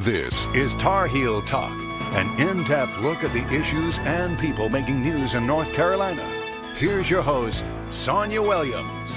This is Tar Heel Talk, an in-depth look at the issues and people making news in North Carolina. Here's your host, Sonia Williams.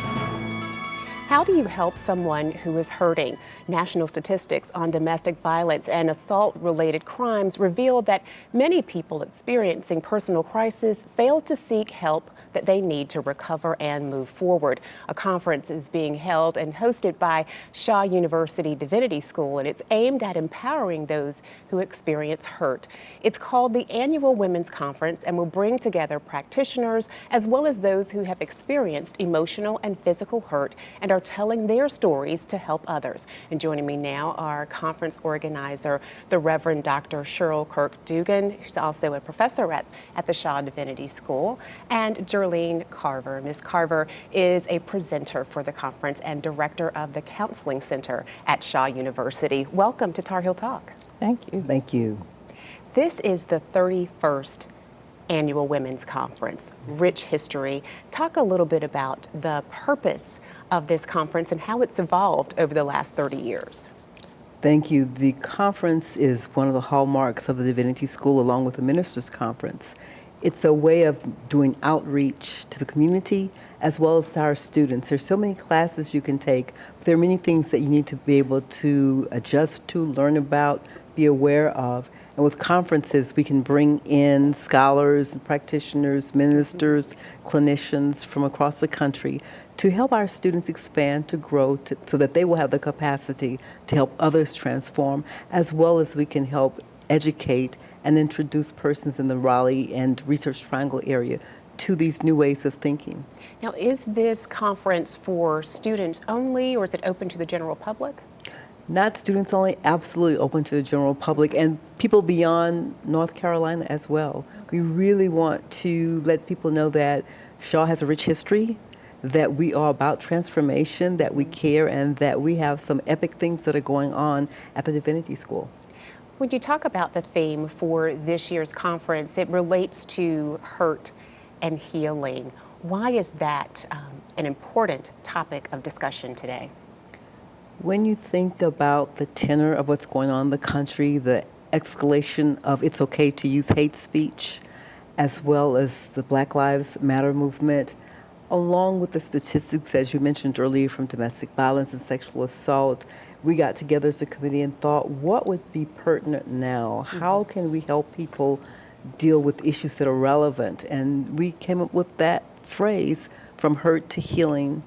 How do you help someone who is hurting? National statistics on domestic violence and assault-related crimes reveal that many people experiencing personal crisis fail to seek help that they need to recover and move forward. A conference is being held and hosted by Shaw University Divinity School, and it's aimed at empowering those who experience hurt. It's called the Annual Women's Conference and will bring together practitioners as well as those who have experienced emotional and physical hurt and are telling their stories to help others. And joining me now are conference organizer, the Reverend Dr. Cheryl Kirk-Dugan, who's also a professor at the Shaw Divinity School, and Jerlene Carver. Ms. Carver is a presenter for the conference and director of the Counseling Center at Shaw University. Welcome to Tar Heel Talk. Thank you. Thank you. This is the 31st Annual Women's Conference, rich history. Talk a little bit about the purpose of this conference and how it's evolved over the last 30 years. Thank you. The conference is one of the hallmarks of the Divinity School along with the Ministers' Conference. It's a way of doing outreach to the community as well as to our students. There's so many classes you can take, but there are many things that you need to be able to adjust to, learn about, be aware of. And with conferences, we can bring in scholars, practitioners, ministers, clinicians from across the country to help our students expand, to grow, so that they will have the capacity to help others transform, as well as we can help educate and introduce persons in the Raleigh and Research Triangle area to these new ways of thinking. Now, is this conference for students only, or is it open to the general public? Not students only, absolutely open to the general public and people beyond North Carolina as well. We really want to let people know that Shaw has a rich history, that we are about transformation, that we care, and that we have some epic things that are going on at the Divinity School. When you talk about the theme for this year's conference, it relates to hurt and healing. Why is that an important topic of discussion today? When you think about the tenor of what's going on in the country, the escalation of it's okay to use hate speech, as well as the Black Lives Matter movement, along with the statistics, as you mentioned earlier, from domestic violence and sexual assault, we got together as a committee and thought, what would be pertinent now? How can we help people deal with issues that are relevant? And we came up with that phrase, from hurt to healing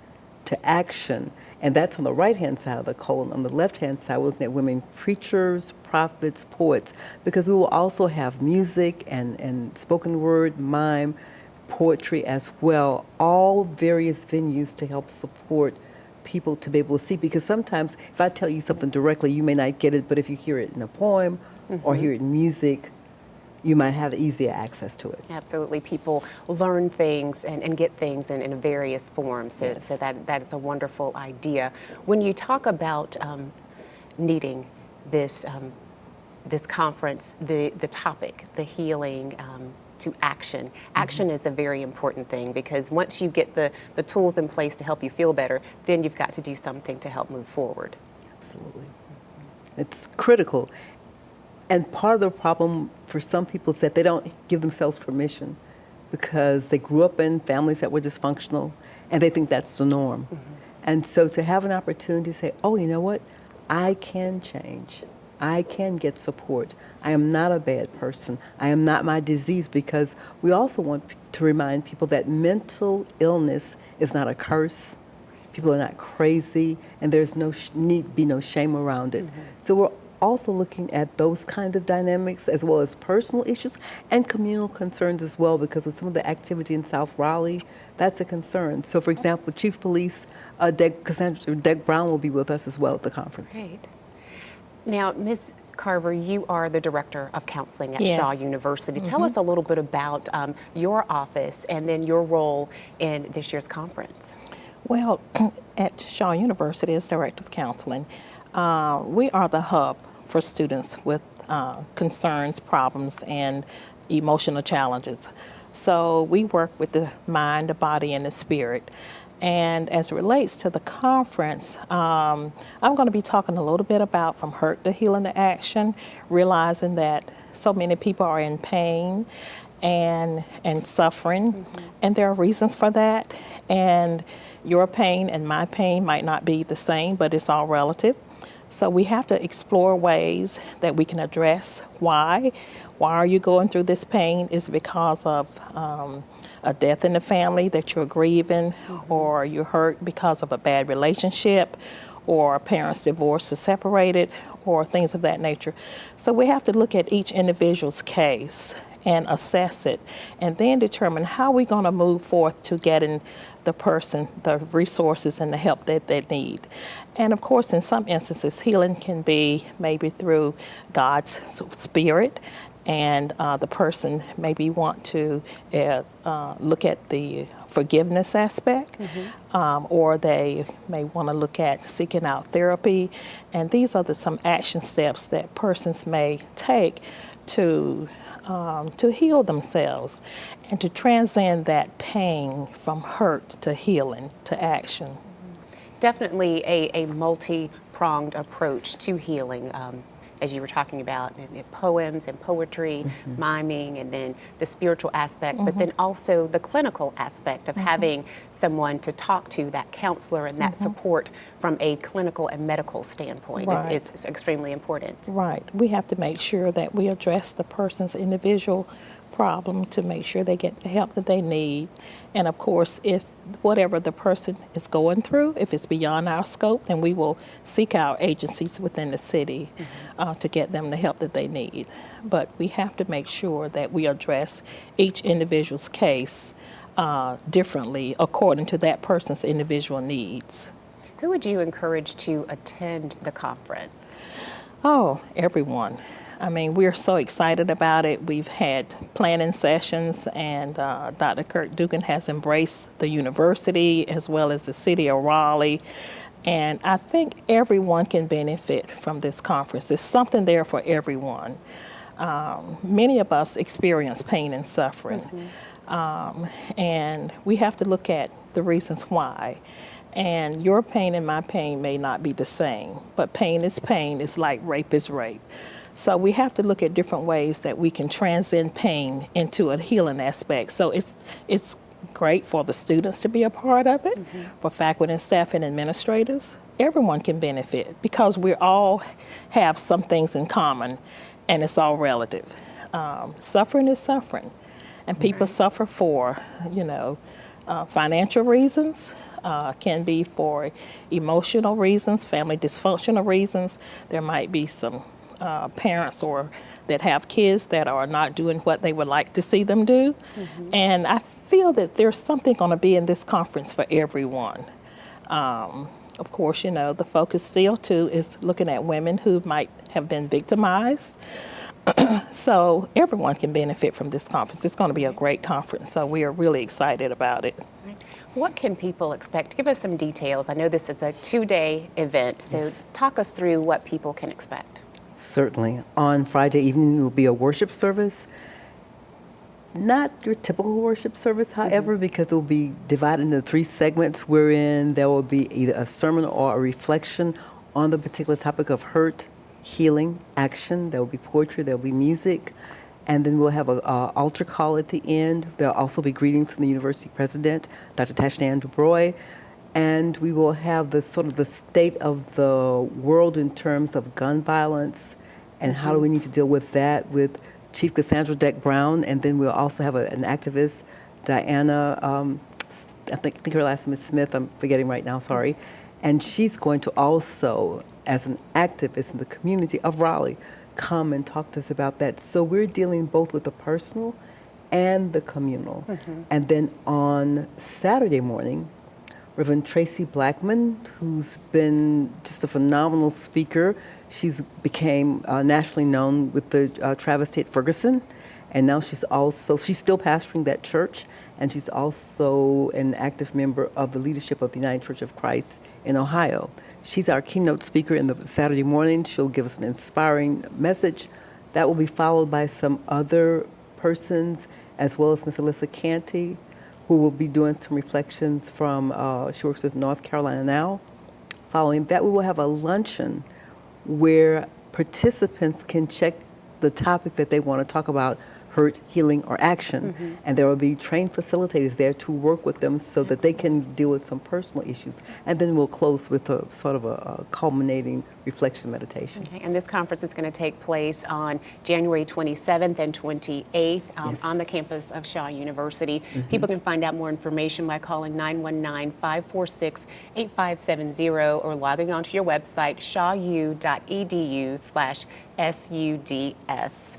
to action. And that's on the right-hand side of the colon. On the left-hand side, we're looking at women preachers, prophets, poets, because we will also have music and spoken word, mime, poetry as well, all various venues to help support people to be able to see. Because sometimes if I tell you something directly, you may not get it, but if you hear it in a poem or hear it in music, you might have easier access to it. Absolutely. People learn things and get things in various forms. So, Yes. so that is a wonderful idea. When you talk about needing this this conference, the topic, the healing to action. Action is a very important thing, because once you get the tools in place to help you feel better, then you've got to do something to help move forward. Absolutely. It's critical. And part of the problem for some people is that they don't give themselves permission because they grew up in families that were dysfunctional and they think that's the norm. And so to have an opportunity to say, oh, you know what? I can change. I can get support. I am not a bad person. I am not my disease, because we also want to remind people that mental illness is not a curse. People are not crazy, and there's need be no shame around it. So we're also looking at those kinds of dynamics, as well as personal issues and communal concerns as well, because with some of the activity in South Raleigh, that's a concern. So for example, Chief Police Cassandra Deg Brown will be with us as well at the conference. Great. Now, Ms. Carver, you are the Director of Counseling at Yes. Shaw University. Tell us a little bit about your office and then your role in this year's conference. Well, at Shaw University as Director of Counseling, we are the hub for students with concerns, problems, and emotional challenges. So we work with the mind, the body, and the spirit. And as it relates to the conference, I'm going to be talking a little bit about from hurt to healing to action, realizing that so many people are in pain and suffering, and there are reasons for that. And your pain and my pain might not be the same, but it's all relative. So we have to explore ways that we can address why. Why are you going through this pain? Is it because of a death in the family that you're grieving, or you're hurt because of a bad relationship, or parents divorced or separated, or things of that nature? So we have to look at each individual's case and assess it, and then determine how we're going to move forth to getting the person the resources and the help that they need. And of course, in some instances, healing can be maybe through God's spirit, and the person maybe want to look at the forgiveness aspect, or they may want to look at seeking out therapy. And these are some action steps that persons may take to heal themselves and to transcend that pain from hurt to healing to action. Definitely a multi-pronged approach to healing. As you were talking about, in poems and poetry, miming, and then the spiritual aspect, but then also the clinical aspect of having someone to talk to, that counselor and that support from a clinical and medical standpoint is extremely important. Right. We have to make sure that we address the person's individual problem to make sure they get the help that they need. And of course, if whatever the person is going through, if it's beyond our scope, then we will seek out agencies within the city to get them the help that they need. But we have to make sure that we address each individual's case differently according to that person's individual needs. Who would you encourage to attend the conference? Oh, everyone. I mean, we're so excited about it. We've had planning sessions, and Dr. Kirk Dugan has embraced the university as well as the city of Raleigh. And I think everyone can benefit from this conference. There's something there for everyone. Many of us experience pain and suffering, and we have to look at the reasons why. And your pain and my pain may not be the same, but pain is pain. It's like rape is rape. So we have to look at different ways that we can transcend pain into a healing aspect. So it's great for the students to be a part of it, for faculty and staff and administrators. Everyone can benefit because we all have some things in common, and it's all relative. Suffering is suffering, and people suffer for, financial reasons, can be for emotional reasons, family dysfunctional reasons. There might be some parents or that have kids that are not doing what they would like to see them do. And I feel that there's something going to be in this conference for everyone. Of course, the focus still too is looking at women who might have been victimized. So everyone can benefit from this conference. It's going to be a great conference, so we are really excited about it. What can people expect? Give us some details. I know this is a 2-day event, so talk us through what people can expect. Certainly. On Friday evening will be a worship service. Not your typical worship service, however, because it will be divided into 3 segments wherein there will be either a sermon or a reflection on the particular topic of hurt, healing, action. There will be poetry, there will be music, and then we'll have an altar call at the end. There will also be greetings from the university president, Dr. Tashnan DuBroy. And we will have the sort of the state of the world in terms of gun violence and how do we need to deal with that with Chief Cassandra Deck Brown. And then we'll also have an activist, Diana, I think her last name is Smith, I'm forgetting right now, sorry. And she's going to also, as an activist in the community of Raleigh, come and talk to us about that. So we're dealing both with the personal and the communal. And then on Saturday morning, Reverend Tracy Blackman, who's been just a phenomenal speaker. She's became nationally known with the Travis Tate Ferguson, and now she's still pastoring that church, and she's also an active member of the leadership of the United Church of Christ in Ohio. She's our keynote speaker in the Saturday morning. She'll give us an inspiring message. That will be followed by some other persons, as well as Ms. Alyssa Canty, who will be doing some reflections from, she works with North Carolina Now. Following that, we will have a luncheon where participants can check the topic that they want to talk about, hurt, healing, or action. And there will be trained facilitators there to work with them so that they can deal with some personal issues. And then we'll close with a sort of a culminating reflection meditation. Okay, and this conference is going to take place on January 27th and 28th Yes. on the campus of Shaw University. People can find out more information by calling 919-546-8570 or logging onto your website, shawu.edu/SUDS.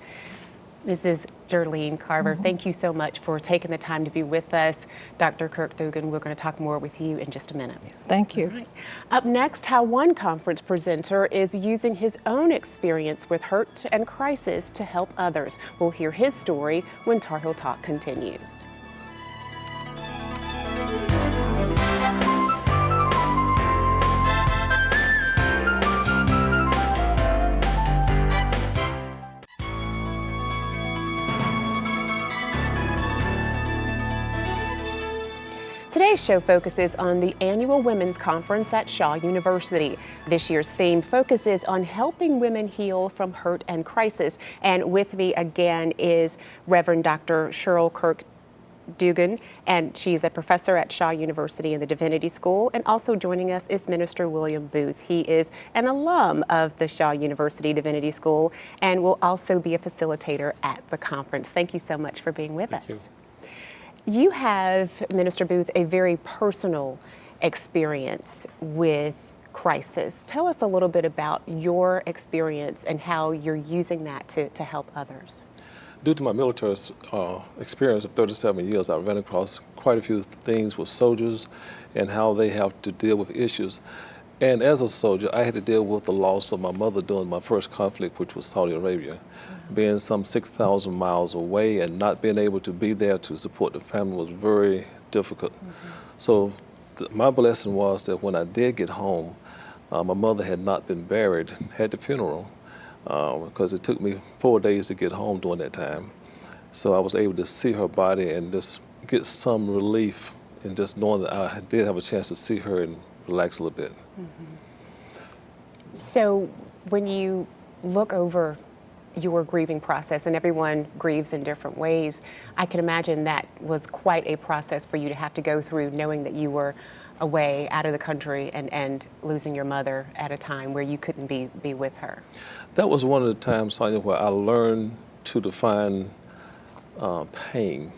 Mrs. Jerlene Carver, thank you so much for taking the time to be with us. Dr. Kirk Dugan, we're going to talk more with you in just a minute. Thank you. All right. Up next, how one conference presenter is using his own experience with hurt and crisis to help others. We'll hear his story when Tar Heel Talk continues. Today's show focuses on the annual Women's Conference at Shaw University. This year's theme focuses on helping women heal from hurt and crisis. And with me again is Reverend Dr. Cheryl Kirk Dugan, and she's a professor at Shaw University in the Divinity School. And also joining us is Minister William Booth. He is an alum of the Shaw University Divinity School and will also be a facilitator at the conference. Thank you so much for being with us. You have, Minister Booth, a very personal experience with crisis. Tell us a little bit about your experience and how you're using that to help others. Due to my military experience of 37 years, I ran across quite a few things with soldiers and how they have to deal with issues. And as a soldier, I had to deal with the loss of my mother during my first conflict, which was Saudi Arabia. Being some 6,000 miles away and not being able to be there to support the family was very difficult. So my blessing was that when I did get home, my mother had not been buried, had the funeral, because it took me 4 days to get home during that time. So I was able to see her body and just get some relief in just knowing that I did have a chance to see her and relax a little bit. So when you look over your grieving process, and everyone grieves in different ways, I can imagine that was quite a process for you to have to go through, knowing that you were away out of the country and losing your mother at a time where you couldn't be with her. That was one of the times, Sonia, where I learned to define pain.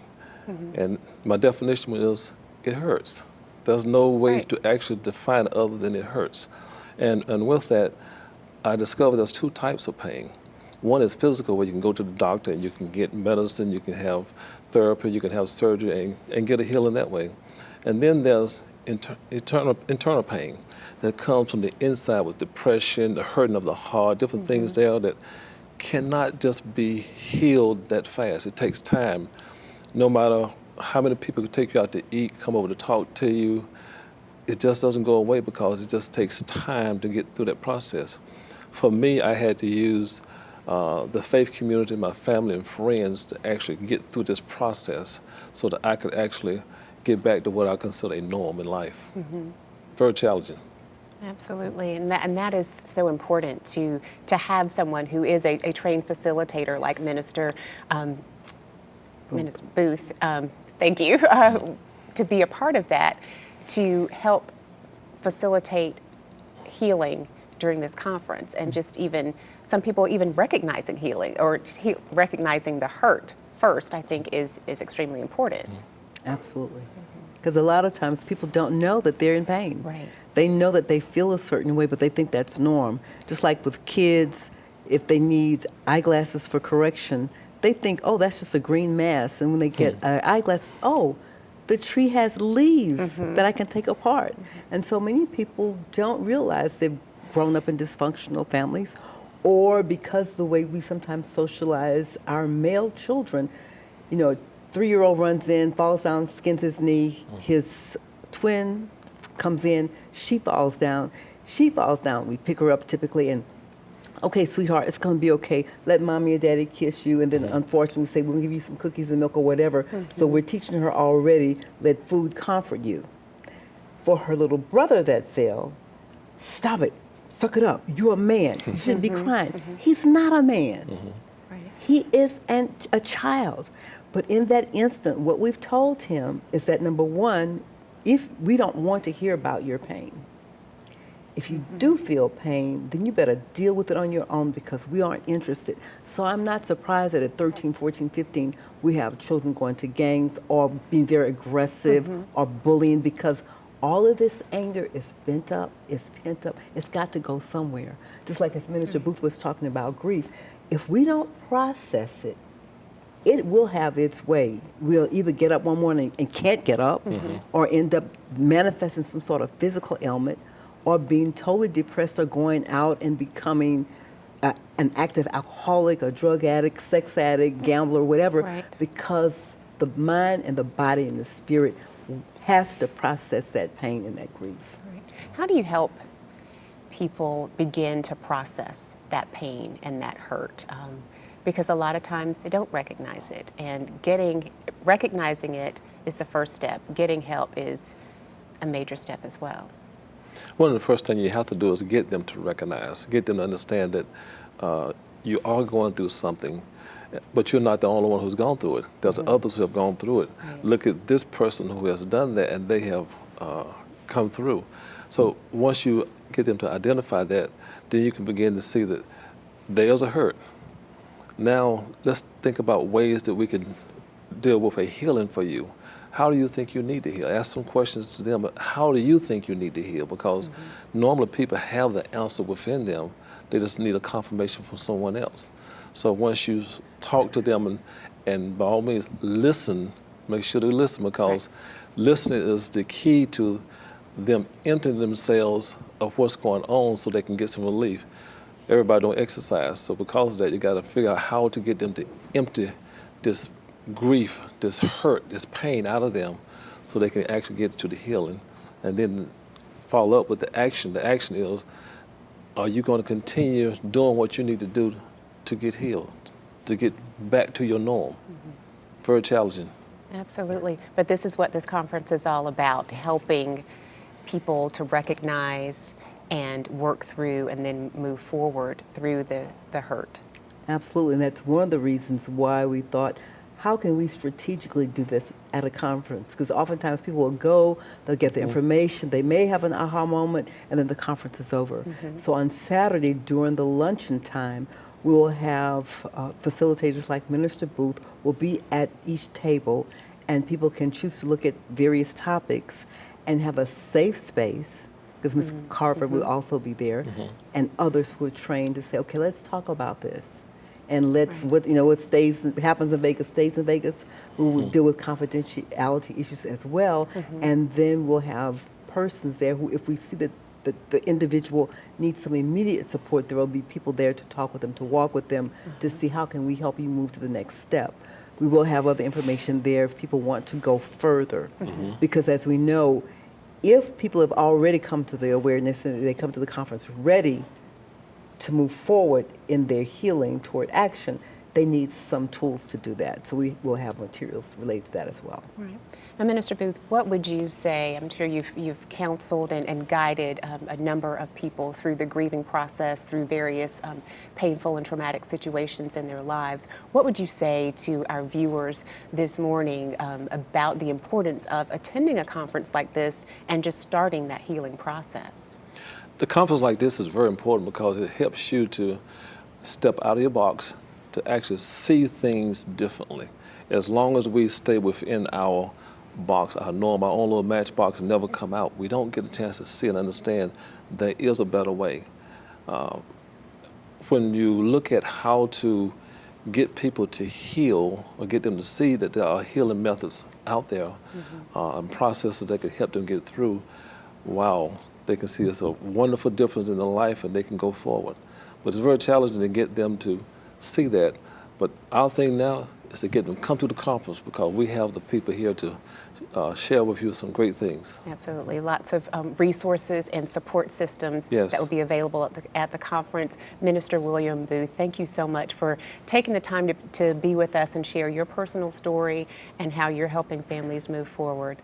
And my definition is, it hurts. There's no way Right. to actually define it other than it hurts. And with that, I discovered there's two types of pain. One is physical, where you can go to the doctor and you can get medicine, you can have therapy, you can have surgery and get a healing that way. And then there's internal pain that comes from the inside with depression, the hurting of the heart, different things there that cannot just be healed that fast. It takes time. No matter how many people could take you out to eat, come over to talk to you, it just doesn't go away because it just takes time to get through that process. For me, I had to use the faith community, my family and friends to actually get through this process so that I could actually get back to what I consider a norm in life. Very challenging. Absolutely, and that is so important to have someone who is a trained facilitator like Minister Booth. Thank you, to be a part of that, to help facilitate healing during this conference, and just even some people even recognizing healing or recognizing the hurt first, I think is extremely important. Absolutely. Because a lot of times people don't know that they're in pain. Right. They know that they feel a certain way, but they think that's norm. Just like with kids, if they need eyeglasses for correction, they think, oh, that's just a green mass. And when they get eyeglasses, oh, the tree has leaves that I can take apart. And so many people don't realize they've grown up in dysfunctional families, or because the way we sometimes socialize our male children, you know, 3-year-old runs in, falls down, skins his knee, his twin comes in, she falls down, we pick her up typically and okay, sweetheart, it's going to be okay. Let mommy and daddy kiss you. And then unfortunately say, we'll give you some cookies and milk or whatever. So we're teaching her already, let food comfort you. For her little brother that fell, stop it, suck it up. You're a man. You shouldn't be crying. He's not a man. Right. He is a child. But in that instant, what we've told him is that, number one, if we don't want to hear about your pain, if you do feel pain, then you better deal with it on your own because we aren't interested. So I'm not surprised that at 13, 14, 15, we have children going to gangs or being very aggressive or bullying because all of this anger is pent up, it's got to go somewhere. Just like as Minister Booth was talking about grief, if we don't process it, it will have its way. We'll either get up one morning and can't get up or end up manifesting some sort of physical ailment or being totally depressed or going out and becoming an active alcoholic, a drug addict, sex addict, gambler, whatever, Right. because the mind and the body and the spirit has to process that pain and that grief. Right. How do you help people begin to process that pain and that hurt? Because a lot of times they don't recognize it, and recognizing it is the first step. Getting help is a major step as well. One of the first things you have to do is get them to recognize, get them to understand that you are going through something, but you're not the only one who's gone through it. There's others who have gone through it. Right. Look at this person who has done that, and they have come through. So once you get them to identify that, then you can begin to see that there's a hurt. Now, let's think about ways that we can deal with a healing for you. How do you think you need to heal? Ask some questions to them. How do you think you need to heal? Because normally people have the answer within them. They just need a confirmation from someone else. So once you talk to them and by all means listen, make sure they listen because listening is the key to them emptying themselves of what's going on so they can get some relief. Everybody don't exercise, so because of that, you got to figure out how to get them to empty this grief, this hurt, this pain out of them so they can actually get to the healing and then follow up with the action. The action is, are you going to continue doing what you need to do to get healed, to get back to your norm? Very challenging. Absolutely. But this is what this conference is all about, helping people to recognize and work through and then move forward through the hurt. Absolutely, and that's one of the reasons why we thought, how can we strategically do this at a conference? Because oftentimes people will go, they'll get the information, they may have an aha moment, and then the conference is over. So on Saturday during the luncheon time, we will have facilitators like Minister Booth will be at each table, and people can choose to look at various topics and have a safe space, because Ms. Carver will also be there, and others who are trained to say, okay, let's talk about this. And let's, what happens in Vegas stays in Vegas. We will deal with confidentiality issues as well. And then we'll have persons there who, if we see that the individual needs some immediate support, there will be people there to talk with them, to walk with them, to see how can we help you move to the next step. We will have other information there if people want to go further. Because as we know, if people have already come to the awareness and they come to the conference ready to move forward in their healing toward action, they need some tools to do that. So we will have materials related to that as well. Right. Now, Minister Booth, what would you say? I'm sure you've counseled and guided a number of people through the grieving process, through various painful and traumatic situations in their lives. What would you say to our viewers this morning about the importance of attending a conference like this and just starting that healing process? The conference like this is very important because it helps you to step out of your box, to actually see things differently. As long as we stay within our box, our norm, our own little matchbox, and never come out, we don't get a chance to see and understand there is a better way. When you look at how to get people to heal or get them to see that there are healing methods out there and processes that can help them get through, wow, they can see it's a wonderful difference in their life and they can go forward. But it's very challenging to get them to see that. But our thing now is to get them come to the conference, because we have the people here to share with you some great things. Absolutely. Lots of resources and support systems Yes. that will be available at the conference. Minister William Booth, thank you so much for taking the time to be with us and share your personal story and how you're helping families move forward.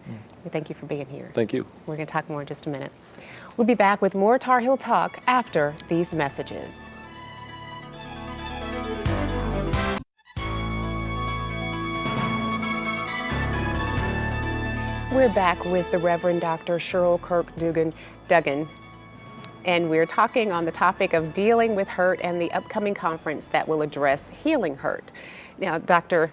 Thank you for being here. Thank you. We're going to talk more in just a minute. We'll be back with more Tar Heel Talk after these messages. We're back with the Reverend Dr. Cheryl Kirk Duggan, and we're talking on the topic of dealing with hurt and the upcoming conference that will address healing hurt. Now, Dr.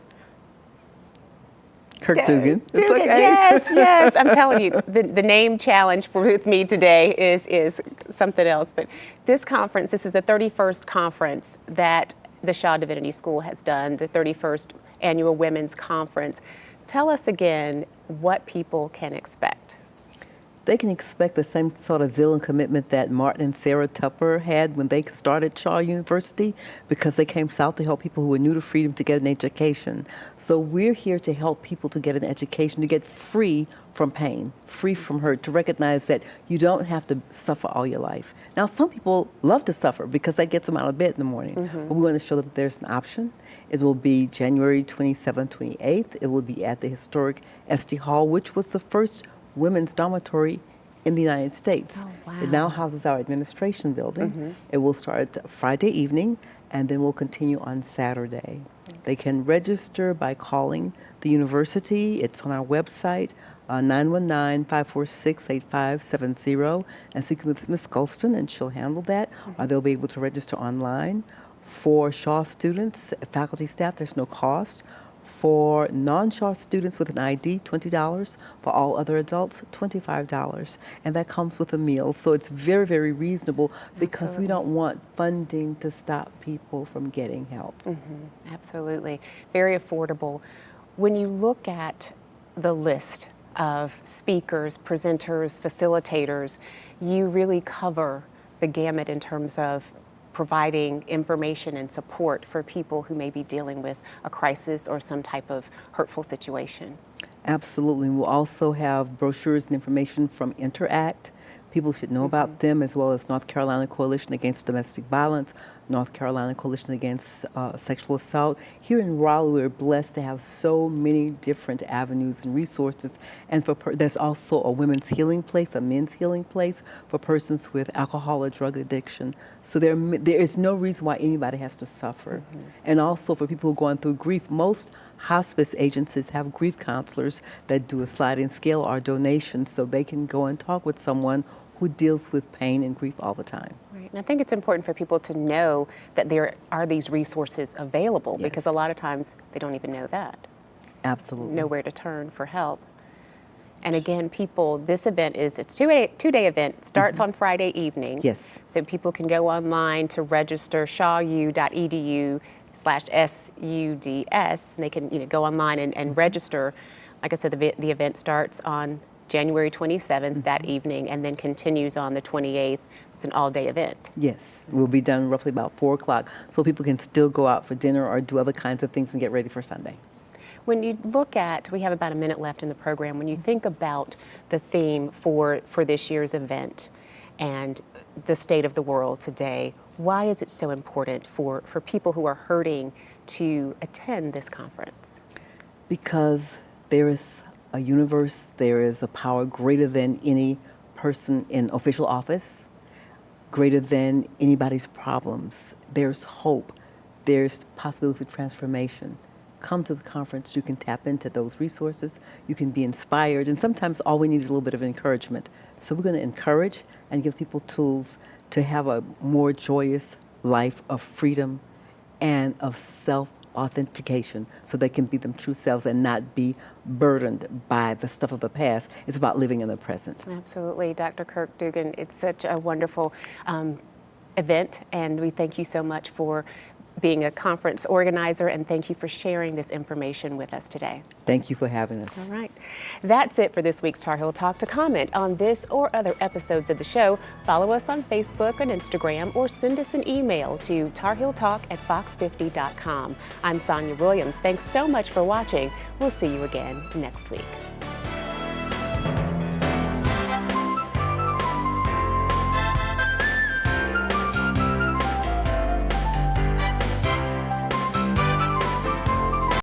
Kirk Duggan. It's Duggan, okay. yes. I'm telling you, the name challenge with me today is something else. But this conference, this is the 31st conference that the Shaw Divinity School has done, the 31st Annual Women's Conference. Tell us again what people can expect. They can expect the same sort of zeal and commitment that Martin and Sarah Tupper had when they started Shaw University, because they came south to help people who were new to freedom to get an education. So we're here to help people to get an education, to get free from pain, free from hurt, to recognize that you don't have to suffer all your life. Now, some people love to suffer because that gets them out of bed in the morning. But we want to show them that there's an option. It will be January 27th, 28th. It will be at the historic Esty Hall, which was the first women's dormitory in the United States. Oh, wow. It now houses our administration building. It will start Friday evening, and then will continue on Saturday. They can register by calling the university. It's on our website, 919-546-8570, and speaking with Ms. Gulston, and she'll handle that. Or they'll be able to register online. For Shaw students, faculty, staff, there's no cost. For non-Shaw students with an ID, $20. For all other adults, $25. And that comes with a meal. So it's very, very reasonable, because we don't want funding to stop people from getting help. Absolutely. Very affordable. When you look at the list of speakers, presenters, facilitators, you really cover the gamut in terms of providing information and support for people who may be dealing with a crisis or some type of hurtful situation. Absolutely. We'll also have brochures and information from Interact. People should know about them, as well as North Carolina Coalition Against Domestic Violence, North Carolina Coalition Against Sexual Assault. Here in Raleigh, we're blessed to have so many different avenues and resources. And there's also a women's healing place, a men's healing place for persons with alcohol or drug addiction. So there is no reason why anybody has to suffer. And also for people who are going through grief, most hospice agencies have grief counselors that do a sliding scale or donation, so they can go and talk with someone who deals with pain and grief all the time. Right. And I think it's important for people to know that there are these resources available, because a lot of times they don't even know that. Absolutely. Know where to turn for help. And again, people, this event it's a two-day event. It starts on Friday evening. Yes. So people can go online to register, shawu.edu/SUDS. And they can go online and register. Like I said, the event starts on January 27th that evening, and then continues on the 28th. It's an all-day event. Yes, we'll be done roughly about 4 o'clock, so people can still go out for dinner or do other kinds of things and get ready for Sunday. When you look at, we have about a minute left in the program, when you think about the theme for this year's event and the state of the world today, why is it so important for people who are hurting to attend this conference? Because there is a universe, there is a power greater than any person in official office, greater than anybody's problems. There's hope. There's possibility for transformation. Come to the conference. You can tap into those resources. You can be inspired. And sometimes all we need is a little bit of encouragement. So we're going to encourage and give people tools to have a more joyous life of freedom and of self-authentication, so they can be them true selves and not be burdened by the stuff of the past. It's about living in the present. Absolutely. Dr. Kirk Duggan, it's such a wonderful event, and we thank you so much for being a conference organizer, and thank you for sharing this information with us today. Thank you for having us. All right. That's it for this week's Tar Heel Talk. To comment on this or other episodes of the show, follow us on Facebook and Instagram, or send us an email to tarheeltalk@fox50.com. I'm Sonia Williams. Thanks so much for watching. We'll see you again next week.